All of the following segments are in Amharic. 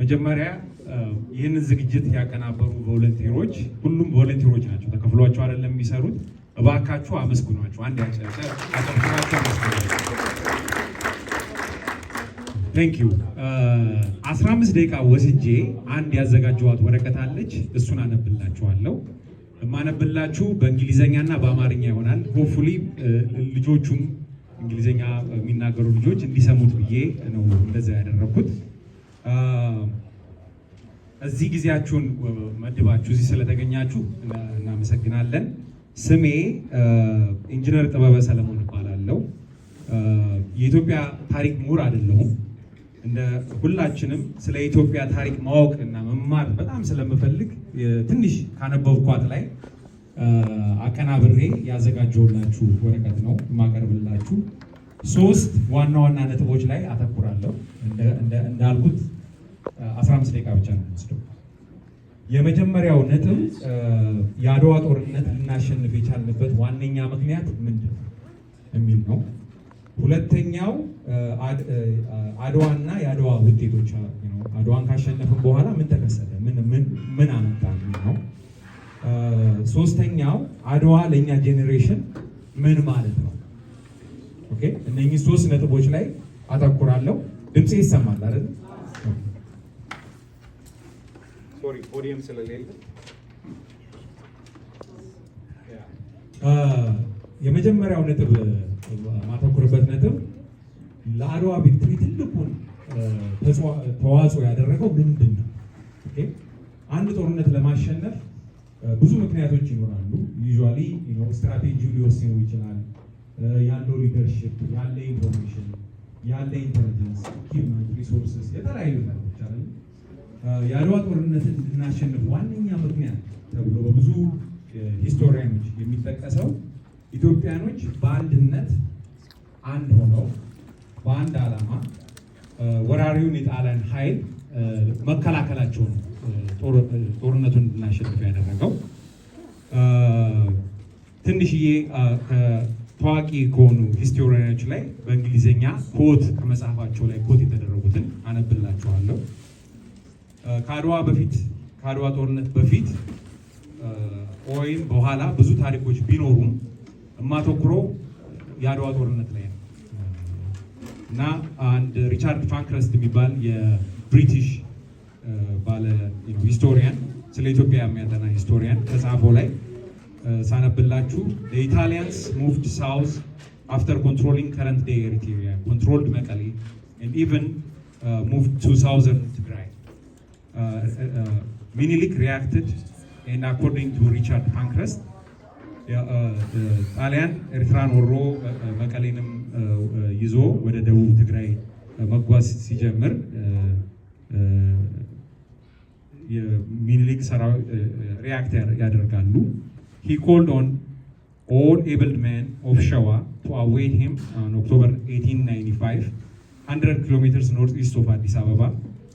መጀመሪያ ይህንን ዝግጅት ያቀናበሩ ቮለንቲሮች ሁሉም ቮለንቲሮች ናቸው፣ ተከፍሏቸው አይደለም የሚሰሩት። እባካችሁ አመስግኗቸው። አንድ ያጨብጭባችሁ አመስግኗቸው። ቴንክ ዩ። 15 ደቂቃ ወስጄ አንድ ያዘጋጀኋት ወረቀት አለች፣ እሱን አነብላችኋለሁ። የማነብላችሁ በእንግሊዘኛና በአማርኛ ይሆናል። ሆፕፉሊ ልጆቹም እንግሊዘኛ የሚናገሩ ልጆች እንዲሰሙት ብዬ ነው እንደዛ ያደረኩት። እዚህ ጊዜያችሁን መድባችሁ እዚህ ስለተገኛችሁ እናመሰግናለን። ስሜ ኢንጂነር ጥበበ ሰለሞን እባላለሁ። የኢትዮጵያ ታሪክ ምሁር አይደለሁም። እንደ ሁላችንም ስለ ኢትዮጵያ ታሪክ ማወቅ እና መማር በጣም ስለምፈልግ ትንሽ ካነበብኳት ላይ አቀናብሬ ያዘጋጀሁላችሁ ወረቀት ነው የማቀርብላችሁ። 3 ዋና ዋና ነጥቦች ላይ አተኩራለሁ። እንዳልኩት 15 ደቂቃ ብቻ ነው የምወስደው። የመጀመሪያው ነጥብ የአድዋ ጦርነት ልናሸንፍ የቻልንበት ዋነኛ ምክንያት ምንድን ነው የሚል ነው። ሁለተኛው አድዋና የአድዋ ውጤቶች ነው። አድዋን ካሸነፍን በኋላ ምን ተከሰተ፣ ምን አመጣ ነው። ሶስተኛው አድዋ ለእኛ ጄኔሬሽን ምን ማለት ነው። ኦኬ፣ እነኚህ 3 ነጥቦች ላይ አተኩራለሁ። ድምጼ ይሰማል አይደል? ሶሪ ፖዲየም ስለሌለ። የመጀመሪያው ነጥብ ማተኩርበት ነጥብ ለአድዋ ቪክትሪ ትልቁን ተዋጽኦ ያደረገው ምንድን ነው? ኦኬ፣ አንድ ጦርነት ለማሸነፍ ብዙ ምክንያቶች ይኖራሉ። ዩዥዋሊ ስትራቴጂው ሊወስኑ ይችላል። ያለው ሊደርሺፕ፣ ያለ ኢንፎርሜሽን፣ ያለ ኢንተለጀንስ፣ ኢኩዊፕመንት፣ ሪሶርስስ የተለያዩ ነገሮች አሉ። የአድዋ ጦርነትን እንድናሸንፍ ዋነኛ ምክንያት ተብሎ በብዙ ሂስቶሪያኖች የሚጠቀሰው ኢትዮጵያኖች በአንድነት አንድ ሆነው በአንድ ዓላማ ወራሪውን የጣሊያን ኃይል መከላከላቸው ነው ጦርነቱን እንድናሸንፍ ያደረገው። ትንሽዬ ታዋቂ ከሆኑ ሂስቶሪያኖች ላይ በእንግሊዝኛ ኮት ከመጽሐፋቸው ላይ ኮት የተደረጉትን አነብላችኋለሁ። ከአድዋ ጦርነት በፊት ወይም በኋላ ብዙ ታሪኮች ቢኖሩም የማተኩረው የአድዋ ጦርነት ላይ ነው እና አንድ ሪቻርድ ፓንክረስት የሚባል የብሪቲሽ ባለ ሂስቶሪያን ስለ ኢትዮጵያ የሚያጠና ሂስቶሪያን ከጻፈው ላይ ሳነብላችሁ the Italians moved south after controlling current day Eritrea, controlled Mekelle and even moved to southern Tigray. Minilik reacted and according to Richard Pankhurst ጣሊያን ኤርትራን ወሮ መቀሌንም ይዞ ወደ ደቡብ ትግራይ መጓዝ ሲጀምር የሚኒሊክ ሰራዊት ሪያክት ያደርጋሉ። He called on all able men of Shawa to await him on October 1895, 100 kilometers northeast of Addis Ababa.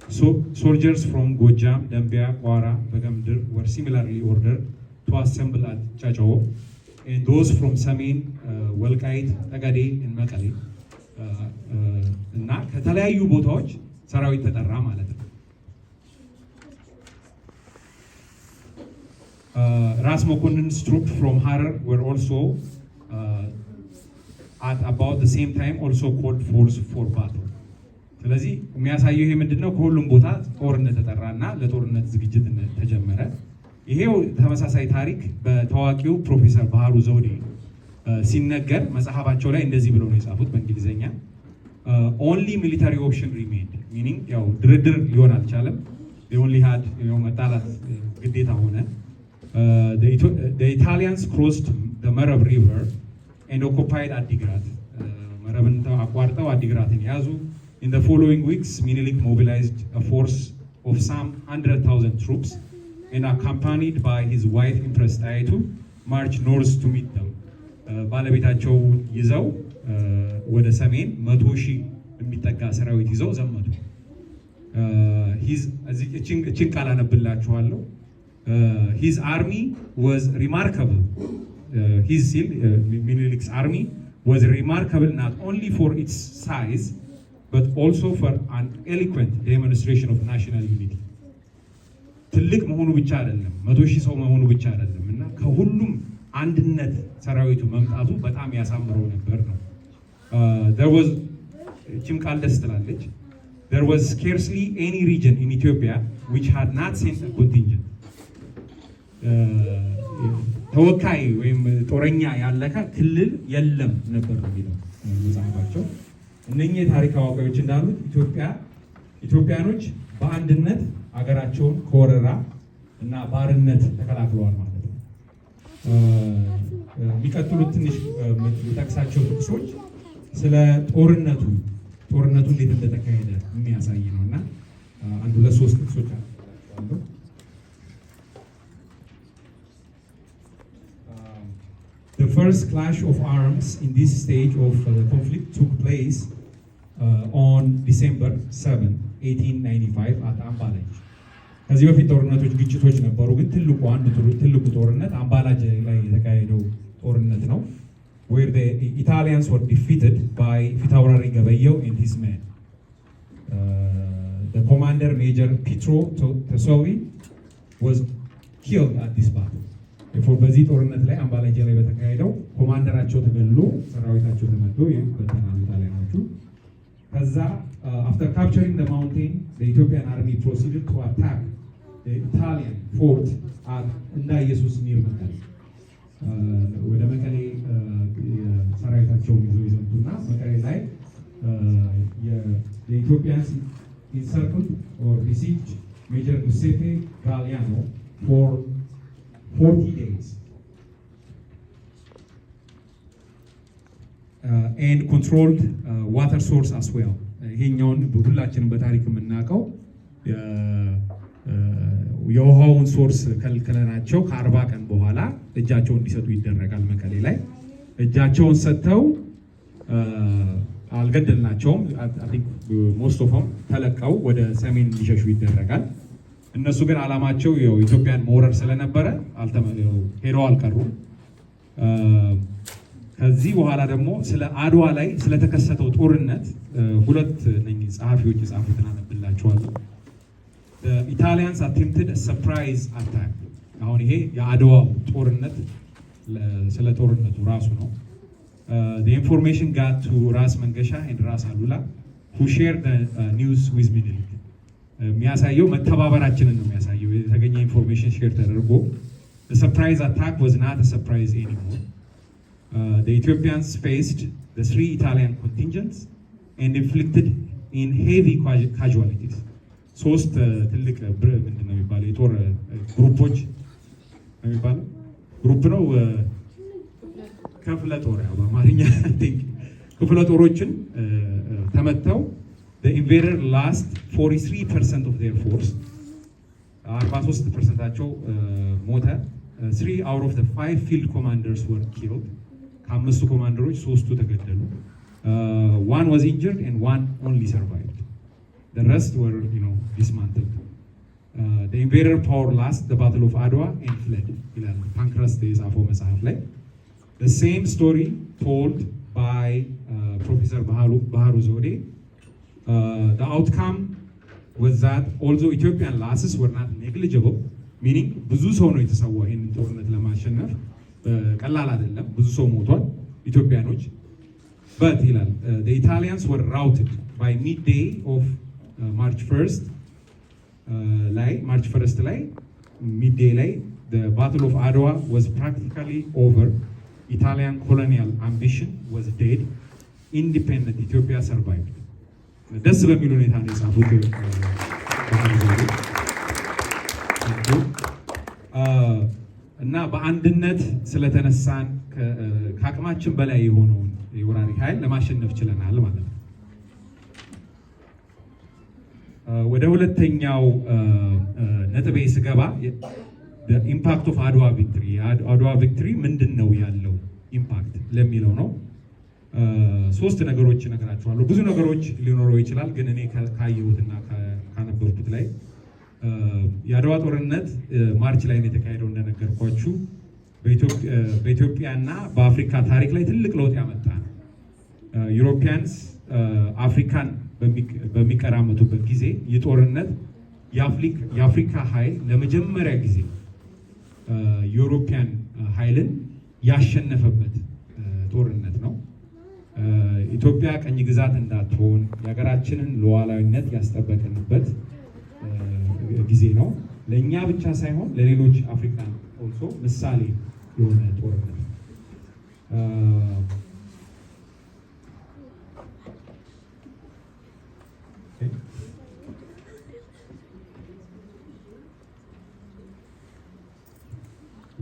So soldiers from Gojam, Dambia, Kwara, Bagamdir were similarly ordered to assemble at Chachao, and those from Samin, Walkait, Tagade, and Mekelle እና ከተለያዩ ቦታዎች ሰራዊት ተጠራ ማለት ነው። Ras Mokonnin's troops from Harar were also at about the same time also called for battle. ስለዚህ የሚያሳየው ይሄ ምንድነው? ከሁሉም ቦታ ጦርነት ተጠራና ለጦርነት ዝግጅት ተጀመረ። ይሄው ተመሳሳይ ታሪክ በታዋቂው ፕሮፌሰር ባህሩ ዘውዴ ሲነገር መጽሐፋቸው ላይ እንደዚህ ብለው ነው የጻፉት በእንግሊዘኛ only military option remained, meaning ያው ድርድር ሊሆን አልቻለም። they only had መጣላት ግዴታ ሆነ። The Italians crossed the Marab River and occupied Adigrat. መረብን አቋርጠው አዲግራትን ያዙ። In the following weeks, Minilik mobilized a force of some 100,000 troops and accompanied by his wife Empress Taitu marched north to meet them. ባለቤታቸው ይዘው ወደ ሰሜን 100,000 የሚጠጋ ሰራዊት ይዘው ዘመቱ። እችን ቃል አነብላችኋለሁ። His army was remarkable. Minilik's army was remarkable not only for its size but also for an eloquent demonstration of national unity. ትልቅ መሆኑ ብቻ አይደለም 100,000 ሰው መሆኑ ብቻ አይደለም እና ከሁሉም አንድነት ሰራዊቱ መምጣቱ በጣም ያሳምረው ነበር ነው። there was ቺም ቃል ደስ ትላለች there was scarcely any region in Ethiopia which had not sent a contingent. ተወካይ ወይም ጦረኛ ያለካ ክልል የለም ነበር የሚለው መጽሐፋቸው። እነኚህ ታሪክ አዋቂዎች እንዳሉት ኢትዮጵያኖች በአንድነት አገራቸውን ከወረራ እና ባርነት ተከላክለዋል ማለት ነው። የሚቀጥሉት ትንሽ የጠቅሳቸው ጥቅሶች ስለ ጦርነቱ እንዴት እንደተካሄደ የሚያሳይ ነው እና አንድ ሁለት ሶስት ጥቅሶች አሉ። The first clash of arms in this stage of the conflict took place on December 7, 1895 at Ambalaj. ከዚህ በፊት ጦርነቶች ግጭቶች ነበሩ፣ ግን ትልቁ ጦርነት አምባላጅ ላይ የተካሄደው ጦርነት ነው። where the Italians were defeated by ፊታውራሪ ገበየው and his men. The commander Major Pietro Tesori was killed at this battle. በዚህ ጦርነት ላይ አምባላጅ ላይ በተካሄደው ኮማንደራቸው ተገሎ ሰራዊታቸው ተመቶ በተናሉ ጣሊያኖቹ። ከዛ after capturing the mountain the Ethiopian army proceeded to attack the Italian fort at እንዳ ኢየሱስ ሚርመካል ወደ መቀሌ ሰራዊታቸውን ይዘው ይዘምቱና መቀሌ ላይ the Ethiopians encircled or besieged Major Giuseppe Galliano for 40 days and controlled water source as well. ይሄኛውን ሁላችንም በታሪክ የምናውቀው የውሃውን ሶርስ ከልክለናቸው ከ40 ቀን በኋላ እጃቸውን እንዲሰጡ ይደረጋል። መቀሌ ላይ እጃቸውን ሰጥተው አልገደልናቸውም። I think most of them ተለቀው ወደ ሰሜን እንዲሸሹ ይደረጋል። እነሱ ግን አላማቸው ኢትዮጵያን መውረር ስለነበረ ሄደው አልቀሩም። ከዚህ በኋላ ደግሞ ስለ አድዋ ላይ ስለተከሰተው ጦርነት ሁለት ነኝ ጸሐፊዎች የጻፉትን አነብላችኋለሁ። The Italians attempted a surprise attack. አሁን ይሄ የአድዋው ጦርነት ስለ ጦርነቱ ራሱ ነው። The information got to ራስ መንገሻ and ራስ አሉላ who shared the news with Minilik. የሚያሳየው መተባበራችንን ነው የሚያሳየው። የተገኘ ኢንፎርሜሽን ሼር ተደርጎ the surprise attack was not a surprise anymore. The Ethiopians faced the 3 Italian contingents and inflicted in heavy casualties. ሶስት ትልቅ ምንድነው የሚባለው የጦር ግሩፖች የሚባለው ግሩፕ ነው ክፍለ ጦር ያው በአማርኛ ክፍለ ጦሮችን ተመተው the invader lost 43% of their force 43%ቸው ሞተ 3 out of the 5 field commanders were killed ከአምስቱ ኮማንደሮች ሶስቱ ተገደሉ one was injured and one only survived the rest were dismantled the invader power lost the battle of Adwa and fled ይላል ፓንክረስት የጻፈው መጽሐፍ ላይ the same story told by Professor ባህሩ ዘውዴ the outcome was that although Ethiopian losses were not negligible meaning ብዙ ሰው ነው የተሰዋው ይሄንን ጦርነት ለማሸነፍ ቀላል አይደለም ብዙ ሰው ሞቷል ኢትዮጵያኖች but ይላል the Italians were routed by midday of March 1st ላይ midday ላይ the battle of Adwa was practically over. Italian colonial ambition was dead. Independent Ethiopia survived. ደስ በሚል ሁኔታ ነው የጻፉት እና በአንድነት ስለተነሳን ከአቅማችን በላይ የሆነውን የወራሪ ኃይል ለማሸነፍ ችለናል ማለት ነው። ወደ ሁለተኛው ነጥቤ ስገባ ኢምፓክት ኦፍ አድዋ ቪክትሪ አድዋ ቪክትሪ ምንድን ነው ያለው ኢምፓክት ለሚለው ነው። ሶስት ነገሮች እነግራችኋለሁ። ብዙ ነገሮች ሊኖረው ይችላል፣ ግን እኔ ካየሁትና ካነበብኩት ላይ የአድዋ ጦርነት ማርች ላይ ነው የተካሄደው እንደነገርኳችሁ። በኢትዮጵያና በአፍሪካ ታሪክ ላይ ትልቅ ለውጥ ያመጣ ነው። ዩሮፒያንስ አፍሪካን በሚቀራመቱበት ጊዜ የጦርነት የአፍሪካ ኃይል ለመጀመሪያ ጊዜ የዩሮፒያን ኃይልን ያሸነፈበት ጦርነት ነው። ኢትዮጵያ ቀኝ ግዛት እንዳትሆን የሀገራችንን ሉዓላዊነት ያስጠበቅንበት ጊዜ ነው። ለእኛ ብቻ ሳይሆን ለሌሎች አፍሪካን ኦልሶ ምሳሌ የሆነ ጦርነት ነው።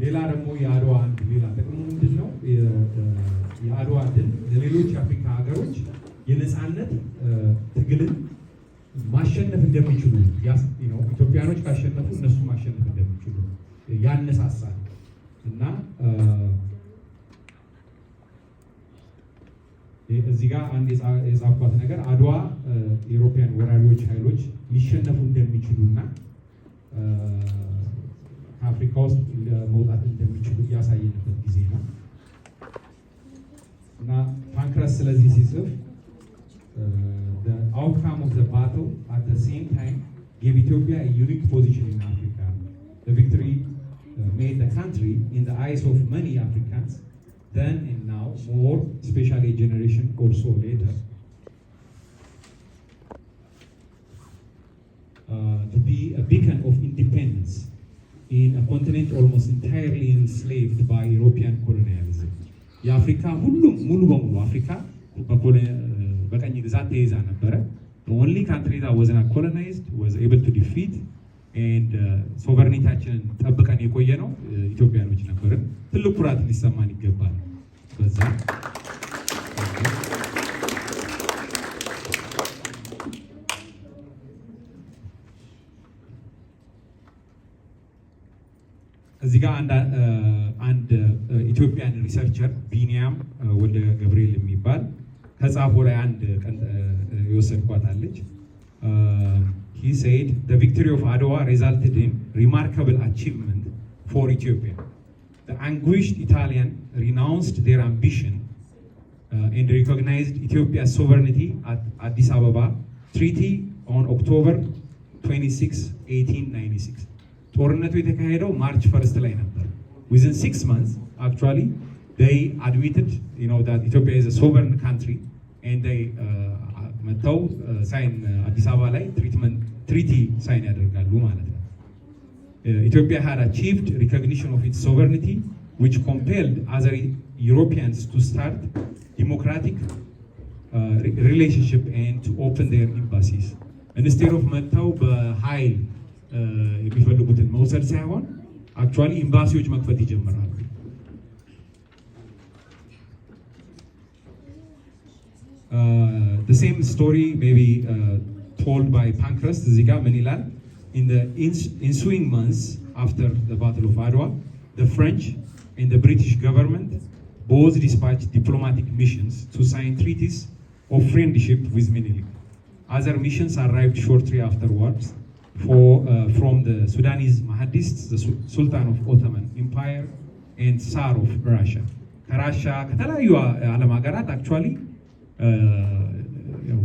ሌላ ደግሞ የአድዋ አንድ ሌላ ጥቅሙ ምንድን ነው? የአድዋ ድል ለሌሎች የአፍሪካ ሀገሮች የነፃነት ትግልን ማሸነፍ እንደሚችሉ ኢትዮጵያኖች ካሸነፉ እነሱ ማሸነፍ እንደሚችሉ ያነሳሳል እና እዚህ ጋር አንድ የጻፍኳት ነገር አድዋ የኢሮፒያን ወራሪዎች ኃይሎች ሊሸነፉ እንደሚችሉና ከአፍሪካ ውስጥ መውጣት እንደሚችሉ ያሳየንበት ጊዜ ነው እና ፓንክረስ ስለዚህ ሲጽፍ the outcome of the battle at the same time gave Ethiopia a unique position in Africa. The victory made the country in the eyes of many Africans then and now, more especially a generation or so later, to be a beacon of independence in a continent almost entirely enslaved by European colonialism. የአፍሪካ ሁሉም ሙሉ በሙሉ አፍሪካ በቀኝ ግዛት ተይዛ ነበረ። the only country that was not colonized was able to defeat and ሶቨርኒታችንን ጠብቀን የቆየ ነው ኢትዮጵያኖች ነበርን። ትልቅ ኩራት ሊሰማን ይገባል በዛ። እዚህ ጋር አንድ ኢትዮጵያን ሪሰርቸር ቢኒያም ወልደ ገብርኤል የሚባል ከጻፎ ላይ አንድ ቀን የወሰድኳታለች። he said the victory of Adwa resulted in remarkable achievement for Ethiopia. The anguished Italian renounced their ambition and recognized Ethiopia's sovereignty at Addis Ababa Treaty on October 26, 1896. ጦርነቱ የተካሄደው ማርች 1 ላይ ነበር። within 6 months actually they admitted that Ethiopia is a sovereign country and they መተው ሳይን አዲስ አበባ ላይ ትሪቲ ሳይን ያደርጋሉ ማለት ነው። Ethiopia had achieved recognition of its sovereignty which compelled other Europeans to start democratic relationship and to open their embassies. instead of መተው በኃይል የሚፈልጉትን መውሰድ ሳይሆን አክቹዋሊ ኤምባሲዎች መክፈት ይጀምራሉ። The same story may be told by Pancras. እዚህ ጋር ምን ይላል? In the ensuing months after the Battle of Adwa, the French and the British government both dispatched diplomatic missions to sign treaties of friendship with Menelik. Other missions arrived shortly afterwards. From the Sudanese Mahdists, the Sultan of Ottoman Empire, and Tsar of Russia. ከራሻ ከተለያዩ ዓለም ሀገራት አክቹዋሊ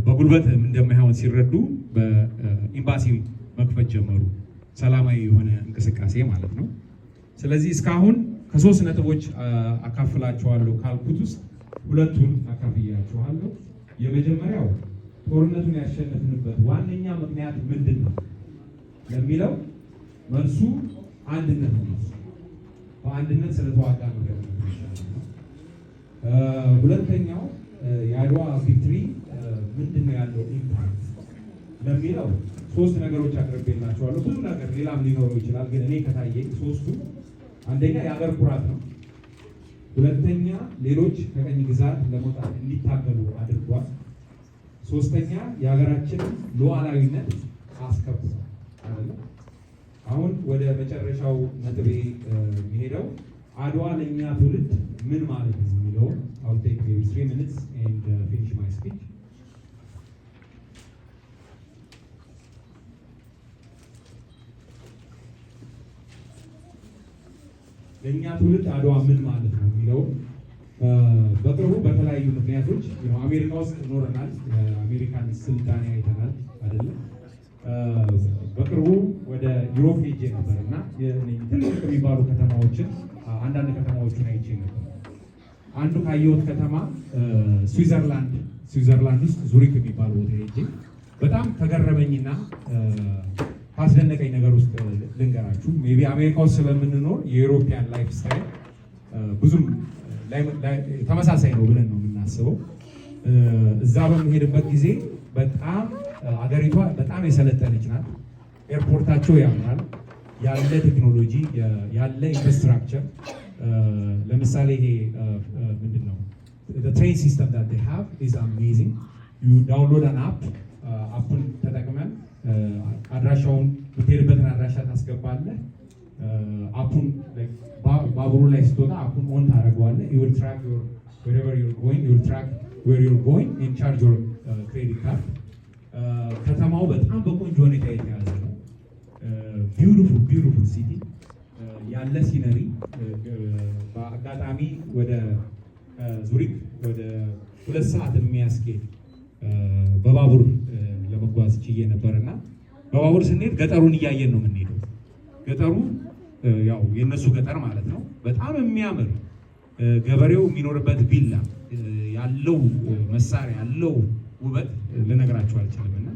በጉልበት እንደማይሆን ሲረዱ በኤምባሲ መክፈት ጀመሩ። ሰላማዊ የሆነ እንቅስቃሴ ማለት ነው። ስለዚህ እስካሁን ከ3 ነጥቦች አካፍላችኋለሁ ካልኩት ውስጥ ሁለቱን አካፍያችኋለሁ። የመጀመሪያው ጦርነቱን ያሸነፍንበት ዋነኛ ምክንያት ምንድን ነው ለሚለው መልሱ አንድነት ነው። በአንድነት ስለተዋጋ ነው። ሁለተኛው የአድዋ ቪክትሪ ምንድን ነው ያለው ኢምፓክት ለሚለው 3 ነገሮች አቅርቤላችኋለሁ። ብዙ ነገር ሌላም ሊኖረው ይችላል፣ ግን እኔ ከታየኝ 3ቱ አንደኛ የሀገር ኩራት ነው። ሁለተኛ ሌሎች ከቀኝ ግዛት ለመውጣት እንዲታገሉ አድርጓል። ሶስተኛ የሀገራችንን ሉዓላዊነት አስከብሯል። አሁን ወደ መጨረሻው ነጥቤ የሚሄደው አድዋ ለእኛ ትውልድ ምን ማለት ነው የሚለው I'll take maybe 3 minutes and finish my speech. ለእኛ ትውልድ አድዋ ምን ማለት ነው የሚለው በቅርቡ በተለያየ በተለያዩ ምክንያቶች አሜሪካ ውስጥ ኖረናል። አሜሪካን ስልጣኔ አይተናል አይደለም። በቅርቡ ወደ ዩሮፕ ሄጄ ነበር እና ትልቅ የሚባሉ ከተማዎችን አንዳንድ ከተማዎችን አይቼ ነበር። አንዱ ካየሁት ከተማ ስዊዘርላንድ ውስጥ ዙሪክ የሚባል ቦታ ሄጄ በጣም ከገረመኝና ካስደነቀኝ ነገር ውስጥ ልንገራችሁ። ሜይ ቢ አሜሪካ ውስጥ ስለምንኖር የዩሮፒያን ላይፍ ስታይል ብዙም ተመሳሳይ ነው ብለን ነው የምናስበው። እዛ በምንሄድበት ጊዜ በጣም አገሪቷ በጣም የሰለጠነች ናት። ኤርፖርታቸው ያምራል። ያለ ቴክኖሎጂ ያለ ኢንፍራስትራክቸር ለምሳሌ ይሄ ምንድን ነው ትሬን ሲስተም that they have is amazing. you download an app አፑን ተጠቅመን አድራሻውን የምትሄድበትን አድራሻ ታስገባለህ። አፑን ባቡሩ ላይ ስትወጣ አፑን ኦን ታደርገዋለህ። you will track your wherever you're going, you will track where you're going and charge your credit card. ከተማው በጣም በቆንጆ ሁኔታ የተያዘ ነው። ቢዩቲፉል ሲቲ ያለ ሲነሪ። በአጋጣሚ ወደ ዙሪክ ወደ 2 ሰዓት የሚያስኬድ በባቡር ለመጓዝ ችዬ ነበርና በባቡር ስንሄድ ገጠሩን እያየን ነው የምንሄደው። ገጠሩ ያው የነሱ ገጠር ማለት ነው። በጣም የሚያምር ገበሬው የሚኖርበት ቪላ ያለው መሳሪያ ያለው ውበት ልነግራችሁ አልችልም። እና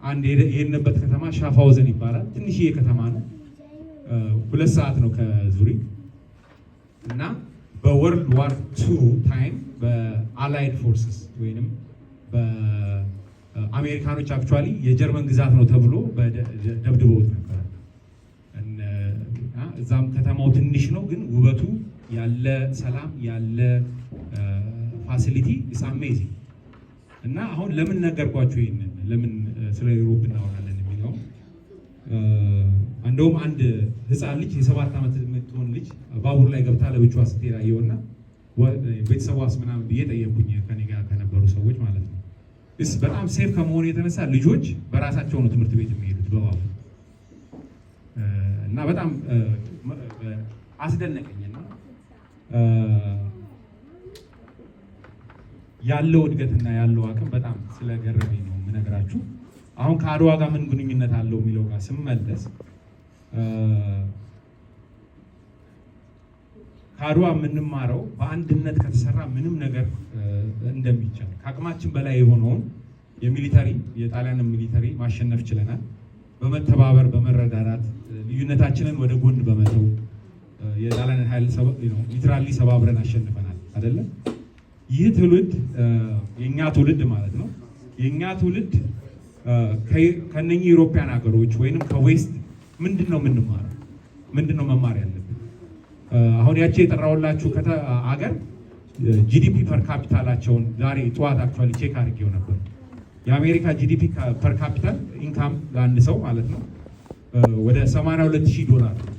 አንድ የሄድንበት ከተማ ሻፋውዘን ይባላል። ትንሽዬ ከተማ ነው። 2 ሰዓት ነው ከዙሪክ እና በወርልድ ዋር 2 ታይም በአላይድ ፎርስስ ወይንም በአሜሪካኖች አክቹዋሊ የጀርመን ግዛት ነው ተብሎ ደብድበውት ነበር። እዛም ከተማው ትንሽ ነው፣ ግን ውበቱ ያለ ሰላም ያለ ፋሲሊቲ ኢስ አሜዚንግ። እና አሁን ለምን ነገርኳችሁ ይሄንን ለምን ስለ ዩሮፕ እናወራለን የሚለው እንደውም አንድ ህፃን ልጅ የ7 ዓመት የምትሆን ልጅ ባቡር ላይ ገብታ ለብቻዋ ስትሄድ አየሁና ቤተሰቧስ ምናምን ብዬ ጠየኩኝ ከኔ ጋር ከነበሩ ሰዎች ማለት ነው። በጣም ሴፍ ከመሆኑ የተነሳ ልጆች በራሳቸው ነው ትምህርት ቤት የሚሄዱት በባቡር እና በጣም አስደነቀኝና ያለው እድገትና ያለው አቅም በጣም ስለገረመኝ ነው የምነግራችሁ። አሁን ከአድዋ ጋር ምን ግንኙነት አለው የሚለው ጋር ስመለስ ከአድዋ የምንማረው በአንድነት ከተሰራ ምንም ነገር እንደሚቻል ከአቅማችን በላይ የሆነውን የጣሊያንን ሚሊተሪ ማሸነፍ ችለናል። በመተባበር በመረዳዳት ልዩነታችንን ወደ ጎን በመተው የጣሊያንን ኃይል ሊትራሊ ሰባብረን አሸንፈናል አይደለም። ይህ ትውልድ የኛ ትውልድ ማለት ነው። የኛ ትውልድ ከነኚህ ዩሮፒያን ሀገሮች ወይንም ከዌስት ምንድነው የምንማረው? ምንድነው መማር ያለብን? አሁን ያቺ የጠራውላችሁ ሀገር ጂዲፒ ፐር ካፒታላቸውን ዛሬ ጠዋት አክቹዋሊ ቼክ አድርጌው ነበር። የአሜሪካ ጂዲፒ ፐር ካፒታል ኢንካም ለአንድ ሰው ማለት ነው ወደ $82,000 ነው።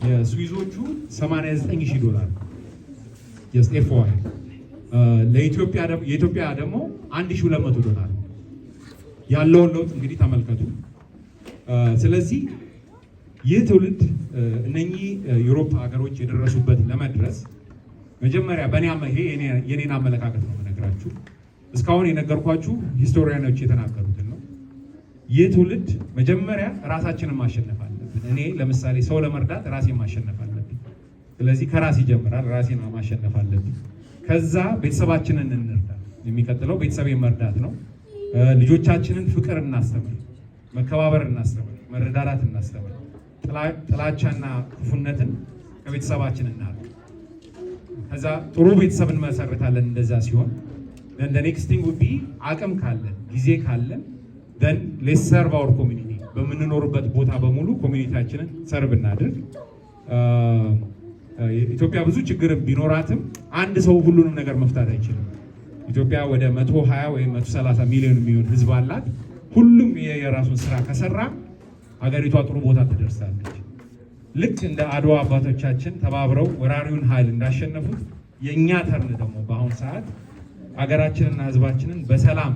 የስዊዞቹ $89,000 ጀስት ኤፍዋይ። የኢትዮጵያ ደግሞ $1,200 ያለውን ለውጥ እንግዲህ ተመልከቱ። ስለዚህ ይህ ትውልድ እነኚህ ዩሮፕ ሀገሮች የደረሱበት ለመድረስ መጀመሪያ የኔን አመለካከት ነው የምነግራችሁ። እስካሁን የነገርኳችሁ ሂስቶሪያኖች የተናገሩትን ነው። ይህ ትውልድ መጀመሪያ ራሳችንን ማሸነፍ አለብን። እኔ ለምሳሌ ሰው ለመርዳት ራሴን ማሸነፍ አለብን። ስለዚህ ከራስ ይጀምራል። ራሴን ማሸነፍ አለብን። ከዛ ቤተሰባችንን እንርዳ። የሚቀጥለው ቤተሰቤን መርዳት ነው። ልጆቻችንን ፍቅር እናስተምር፣ መከባበር እናስተምር፣ መረዳዳት እናስተምር። ጥላቻና ክፉነትን ከቤተሰባችን እናርቅ። ከዛ ጥሩ ቤተሰብ እንመሰርታለን። እንደዛ ሲሆን the next thing would be አቅም ካለን ጊዜ ካለን then let's serve our community። በምንኖርበት ቦታ በሙሉ ኮሚኒቲያችንን ሰርቭ እናድርግ። ኢትዮጵያ ብዙ ችግር ቢኖራትም አንድ ሰው ሁሉንም ነገር መፍታት አይችልም። ኢትዮጵያ ወደ 120 ወይም 130 ሚሊዮን የሚሆን ህዝብ አላት። ሁሉም የራሱን ስራ ከሰራ ሀገሪቷ ጥሩ ቦታ ትደርሳለች። ልክ እንደ አድዋ አባቶቻችን ተባብረው ወራሪውን ኃይል እንዳሸነፉት የእኛ ተርን ደግሞ በአሁኑ ሰዓት ሀገራችንና ህዝባችንን በሰላም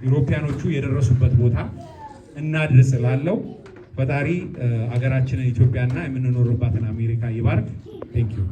ኢሮፒያኖቹ የደረሱበት ቦታ እናድርስ እላለሁ። ፈጣሪ ሀገራችንን ኢትዮጵያና የምንኖርባትን አሜሪካ ይባርክ። ቴንክ ዩ